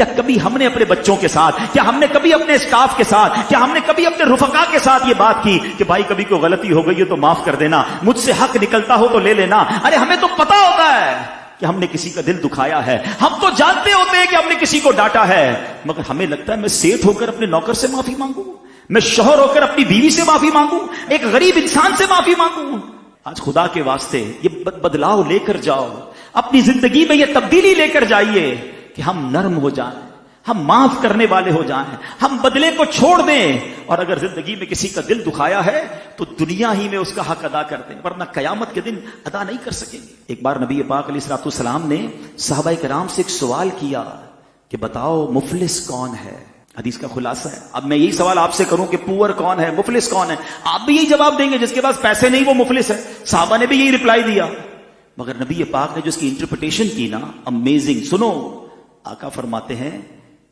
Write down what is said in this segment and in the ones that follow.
کیا کبھی ہم نے اپنے بچوں کے ساتھ، کیا ہم نے کبھی اپنے اسٹاف کے ساتھ، کیا ہم نے کبھی اپنے رفقا کے ساتھ یہ بات کی کہ بھائی کبھی کوئی غلطی ہو گئی ہے تو معاف کر دینا، مجھ سے حق نکلتا ہو تو لے لینا؟ ارے ہمیں تو پتا ہوتا ہے کہ ہم نے کسی کا دل دکھایا ہے، ہم تو جانتے ہوتے ہیں کہ ہم نے کسی کو ڈانٹا ہے، مگر ہمیں لگتا ہے میں سیٹ ہو کر اپنے نوکر سے معافی مانگوں، میں شوہر ہو کر اپنی بیوی سے معافی مانگوں، ایک غریب انسان سے معافی مانگوں۔ آج خدا کے واسطے یہ بدلاؤ لے کر جاؤ، اپنی زندگی میں یہ تبدیلی لے کر جائیے کہ ہم نرم ہو جائیں، ہم معاف کرنے والے ہو جائیں، ہم بدلے کو چھوڑ دیں، اور اگر زندگی میں کسی کا دل دکھایا ہے تو دنیا ہی میں اس کا حق ادا کر دیں، ورنہ قیامت کے دن ادا نہیں کر سکیں گے۔ ایک بار نبی پاک علیہ الصلوۃ والسلام نے صحابہ کرام سے ایک سوال کیا کہ بتاؤ مفلس کون ہے؟ حدیث کا خلاصہ ہے۔ اب میں یہی سوال آپ سے کروں کہ پور کون ہے، مفلس کون ہے؟ آپ بھی یہی جواب دیں گے، جس کے پاس پیسے نہیں وہ مفلس ہے۔ صحابہ نے بھی یہی رپلائی دیا، مگر نبی پاک نے جو اس کی انٹرپریٹیشن کی نا، امیزنگ۔ سنو، آقا فرماتے ہیں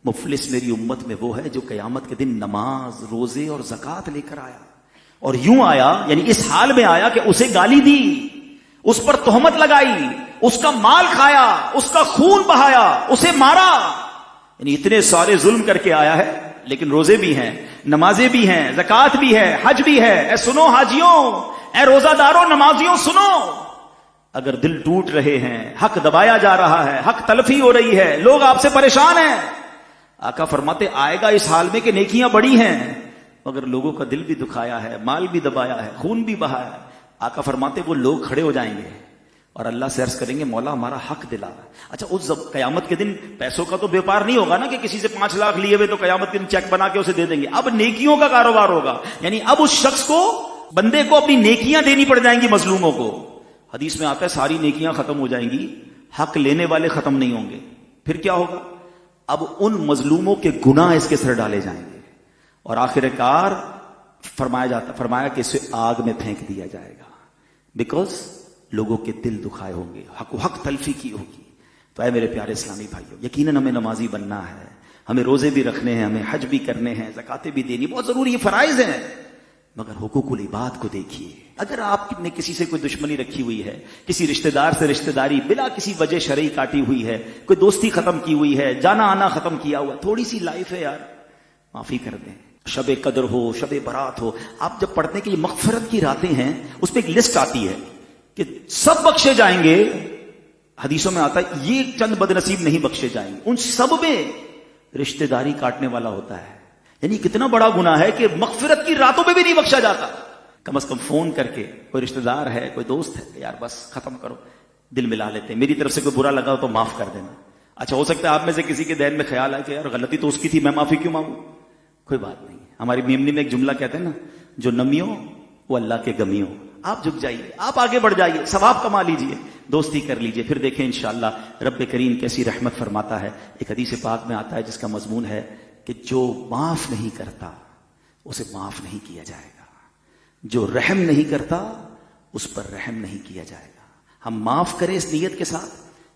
مفلس میری امت میں وہ ہے جو قیامت کے دن نماز، روزے اور زکوٰۃ لے کر آیا، اور یوں آیا، یعنی اس حال میں آیا کہ اسے گالی دی، اس پر تہمت لگائی، اس کا مال کھایا، اس کا خون بہایا، اسے مارا، یعنی اتنے سارے ظلم کر کے آیا ہے، لیکن روزے بھی ہیں، نمازیں بھی ہیں، زکوٰۃ بھی ہے، حج بھی ہے۔ اے سنو حاجیوں، اے روزہ داروں، نمازیوں، سنو، اگر دل ٹوٹ رہے ہیں، حق دبایا جا رہا ہے، حق تلفی ہو رہی ہے، لوگ آپ سے پریشان ہیں، آقا فرماتے آئے گا اس حال میں کہ نیکیاں بڑی ہیں مگر لوگوں کا دل بھی دکھایا ہے، مال بھی دبایا ہے، خون بھی بہایا ہے۔ آقا فرماتے وہ لوگ کھڑے ہو جائیں گے اور اللہ سے عرض کریں گے مولا ہمارا حق دلا۔ اچھا، اس قیامت کے دن پیسوں کا تو بیوپار نہیں ہوگا نا کہ کسی سے 5 لاکھ لیے ہوئے تو قیامت کے دن چیک بنا کے اسے دے دیں گے، اب نیکیوں کا کاروبار ہوگا، یعنی اب اس شخص کو، بندے کو اپنی نیکیاں دینی پڑ جائیں گی مظلوموں کو۔ حدیث میں آتا ہے ساری نیکیاں ختم ہو جائیں گی، حق لینے والے ختم نہیں ہوں گے، پھر کیا ہوگا؟ اب ان مظلوموں کے گناہ اس کے سر ڈالے جائیں گے، اور آخر کار فرمایا کہ اسے آگ میں پھینک دیا جائے گا، بیکاز لوگوں کے دل دکھائے ہوں گے، حق تلفی کی ہوگی۔ تو اے میرے پیارے اسلامی بھائیو، یقیناً ہمیں نمازی بننا ہے، ہمیں روزے بھی رکھنے ہیں، ہمیں حج بھی کرنے ہیں، زکاتیں بھی دینی بہت ضروری، یہ فرائض ہیں، مگر حقوق العباد کو دیکھیے۔ اگر آپ نے کسی سے کوئی دشمنی رکھی ہوئی ہے، کسی رشتہ دار سے رشتہ داری بلا کسی وجہ شرعی کاٹی ہوئی ہے، کوئی دوستی ختم کی ہوئی ہے، جانا آنا ختم کیا ہوا، تھوڑی سی لائف ہے یار، معافی کر دیں۔ شب قدر ہو، شب برات ہو، آپ جب پڑھتے ہیں کہ یہ مغفرت کی راتیں ہیں، اس پہ ایک لسٹ آتی ہے کہ سب بخشے جائیں گے، حدیثوں میں آتا ہے یہ چند بد نصیب نہیں بخشے جائیں گے، ان سب میں رشتہ داری کاٹنے والا ہوتا ہے۔ یعنی کتنا بڑا گناہ ہے کہ مغفرت کی راتوں میں بھی نہیں بخشا جاتا۔ کم از کم فون کر کے کوئی رشتہ دار ہے، کوئی دوست ہے، یار بس ختم کرو، دل ملا لیتے ہیں، میری طرف سے کوئی برا لگا ہو تو معاف کر دینا۔ اچھا، ہو سکتا ہے آپ میں سے کسی کے ذہن میں خیال ہے کہ یار غلطی تو اس کی تھی، میں معافی کیوں مانگوں؟ کوئی بات نہیں، ہماری میمنی میں ایک جملہ کہتے ہیں نا، جو نمیوں وہ اللہ کے گمیوں۔ آپ جھک جائیے، آپ آگے بڑھ جائیے، ثواب کما لیجئے، دوستی کر لیجئے، پھر دیکھیں انشاءاللہ رب کریم کیسی رحمت فرماتا ہے۔ ایک حدیث پاک میں آتا ہے جس کا مضمون ہے کہ جو معاف نہیں کرتا اسے معاف نہیں کیا جائے گا، جو رحم نہیں کرتا اس پر رحم نہیں کیا جائے گا۔ ہم معاف کریں اس نیت کے ساتھ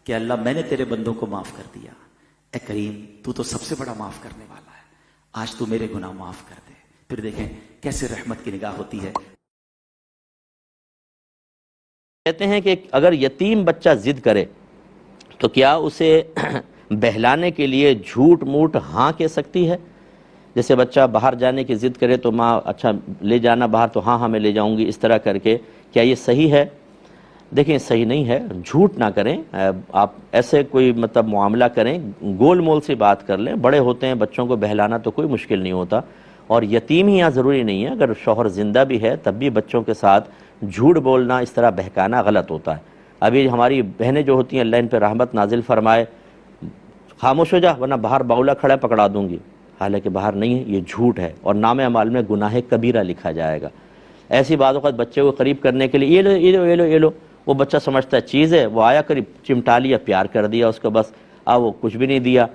کہ اللہ میں نے تیرے بندوں کو معاف کر دیا، اے کریم تو سب سے بڑا معاف کرنے والا ہے، آج تو میرے گناہ معاف کر دے، پھر دیکھیں کیسے رحمت کی نگاہ ہوتی ہے۔ کہتے ہیں کہ اگر یتیم بچہ ضد کرے تو کیا اسے بہلانے کے لیے جھوٹ موٹ ہاں کہہ سکتی ہے؟ جیسے بچہ باہر جانے کی ضد کرے تو ماں اچھا لے جانا باہر تو ہاں میں لے جاؤں گی، اس طرح کر کے، کیا یہ صحیح ہے؟ دیکھیں صحیح نہیں ہے، جھوٹ نہ کریں، آپ ایسے کوئی مطلب معاملہ کریں، گول مول سے بات کر لیں، بڑے ہوتے ہیں، بچوں کو بہلانا تو کوئی مشکل نہیں ہوتا، اور یتیم ہی یہاں ضروری نہیں ہے، اگر شوہر زندہ بھی ہے تب بھی بچوں کے ساتھ جھوٹ بولنا، اس طرح بہکانا غلط ہوتا ہے۔ ابھی ہماری بہنیں جو ہوتی ہیں اللہ ان پہ رحمت نازل فرمائے، خاموش ہو جا ورنہ باہر باؤلا کھڑا پکڑا دوں گی، حالانکہ باہر نہیں ہے، یہ جھوٹ ہے اور نام اعمال میں گناہ کبیرہ لکھا جائے گا۔ ایسی بعض اوقات بچے کو قریب کرنے کے لیے یہ لو یہ لو یہ لو یہ لو، وہ بچہ سمجھتا ہے چیز ہے، وہ آیا قریب چمٹا لیا، پیار کر دیا اس کو، بس وہ کچھ بھی نہیں دیا۔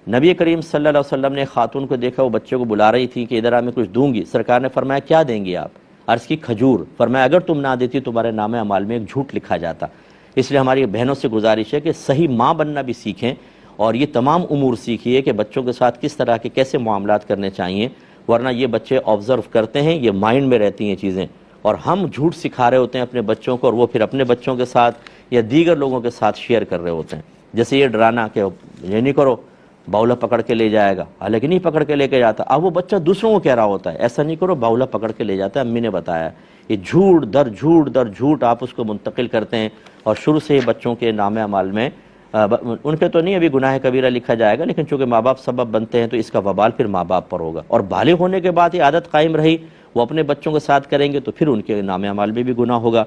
نبی کریم صلی اللہ علیہ وسلم نے خاتون کو دیکھا، وہ بچے کو بلا رہی تھی کہ ادھر میں کچھ دوں گی، سرکار نے فرمایا کیا دیں گی آپ؟ عرض کی کھجور، فرمایا اگر تم نہ دیتی تمہارے نام اعمال میں ایک جھوٹ لکھا جاتا۔ اس لیے ہماری بہنوں سے گزارش ہے کہ صحیح ماں بننا بھی سیکھیں، اور یہ تمام امور سیکھیے کہ بچوں کے ساتھ کس طرح کے کیسے معاملات کرنے چاہیے، ورنہ یہ بچے آبزرو کرتے ہیں، یہ مائنڈ میں رہتی ہیں چیزیں، اور ہم جھوٹ سکھا رہے ہوتے ہیں اپنے بچوں کو، اور وہ پھر اپنے بچوں کے ساتھ یا دیگر لوگوں کے ساتھ شیئر کر رہے ہوتے ہیں۔ جیسے یہ ڈرانا کہ یہ نہیں کرو، باؤلا پکڑ کے لے جائے گا، حالانکہ نہیں پکڑ کے لے کے جاتا، اب وہ بچہ دوسروں کو کہہ رہا ہوتا ہے ایسا نہیں کرو، باؤلا پکڑ کے لے جاتا ہے، امی نے بتایا۔ یہ جھوٹ در جھوٹ در جھوٹ آپ اس کو منتقل کرتے ہیں، اور شروع سے بچوں کے نام اعمال میں ان پہ تو نہیں ابھی گناہ کبیرہ لکھا جائے گا، لیکن چونکہ ماں باپ سبب بنتے ہیں تو اس کا وبال پھر ماں باپ پر ہوگا، اور بالغ ہونے کے بعد یہ عادت قائم رہی، وہ اپنے بچوں کے ساتھ کریں گے تو پھر ان کے نام اعمال میں بھی گناہ ہوگا۔